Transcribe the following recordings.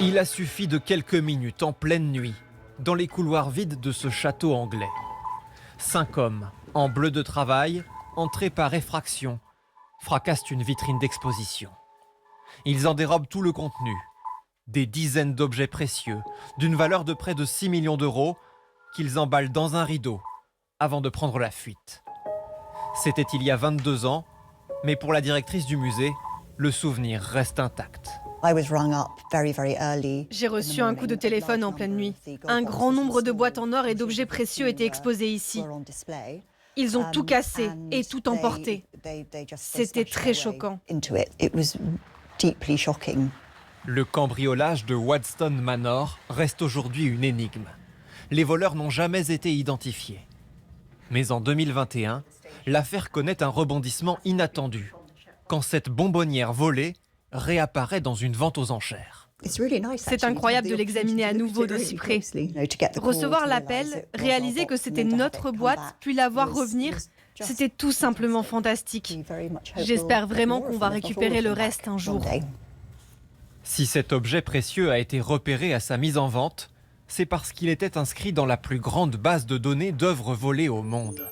Il a suffi de quelques minutes en pleine nuit, dans les couloirs vides de ce château anglais. 5 hommes, en bleu de travail, entrés par effraction, fracassent une vitrine d'exposition. Ils en dérobent tout le contenu. Des dizaines d'objets précieux, d'une valeur de près de 6 millions d'euros, qu'ils emballent dans un rideau, avant de prendre la fuite. C'était il y a 22 ans, mais pour la directrice du musée, le souvenir reste intact. J'ai reçu un coup de téléphone en pleine nuit. Un grand nombre de boîtes en or et d'objets précieux étaient exposés ici. Ils ont tout cassé et tout emporté. C'était très choquant. Le cambriolage de Waddesdon Manor reste aujourd'hui une énigme. Les voleurs n'ont jamais été identifiés. Mais en 2021, l'affaire connaît un rebondissement inattendu, quand cette bonbonnière volée réapparaît dans une vente aux enchères. C'est incroyable de l'examiner à nouveau d'aussi près. Recevoir l'appel, réaliser que c'était notre boîte, puis la voir revenir, c'était tout simplement fantastique. J'espère vraiment qu'on va récupérer le reste un jour. Si cet objet précieux a été repéré à sa mise en vente, c'est parce qu'il était inscrit dans la plus grande base de données d'œuvres volées au monde.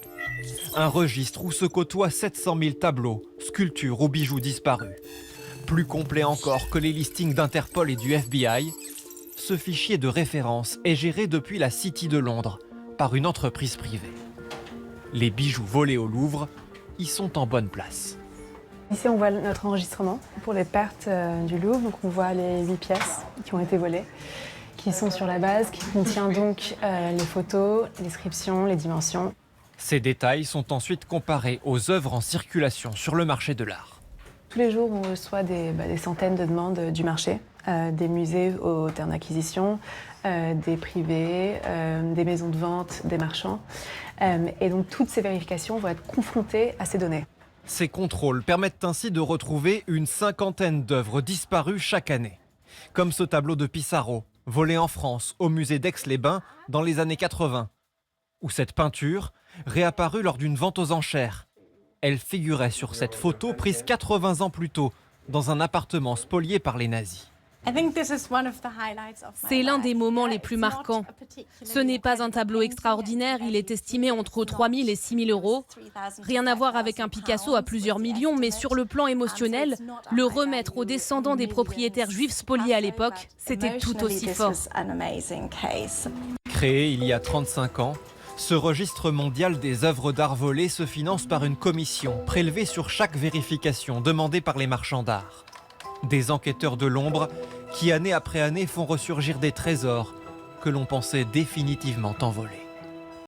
Un registre où se côtoient 700 000 tableaux, sculptures ou bijoux disparus. Plus complet encore que les listings d'Interpol et du FBI, ce fichier de référence est géré depuis la City de Londres par une entreprise privée. Les bijoux volés au Louvre y sont en bonne place. Ici, on voit notre enregistrement pour les pertes du Louvre. Donc, on voit les 8 pièces qui ont été volées, qui sont sur la base, qui contient donc les photos, les descriptions, les dimensions. Ces détails sont ensuite comparés aux œuvres en circulation sur le marché de l'art. Tous les jours, on reçoit des centaines de demandes du marché, des musées aux termes d'acquisition, des privés, des maisons de vente, des marchands. Et donc, toutes ces vérifications vont être confrontées à ces données. Ces contrôles permettent ainsi de retrouver une 50aine d'œuvres disparues chaque année. Comme ce tableau de Pissarro, volé en France au musée d'Aix-les-Bains dans les années 80. Ou cette peinture, réapparue lors d'une vente aux enchères. Elle figurait sur cette photo prise 80 ans plus tôt, dans un appartement spolié par les nazis. C'est l'un des moments les plus marquants. Ce n'est pas un tableau extraordinaire, il est estimé entre 3 000 et 6 000 euros. Rien à voir avec un Picasso à plusieurs millions, mais sur le plan émotionnel, le remettre aux descendants des propriétaires juifs spoliés à l'époque, c'était tout aussi fort. Créé il y a 35 ans, ce registre mondial des œuvres d'art volées se finance par une commission prélevée sur chaque vérification demandée par les marchands d'art. Des enquêteurs de l'ombre qui, année après année, font ressurgir des trésors que l'on pensait définitivement envolés.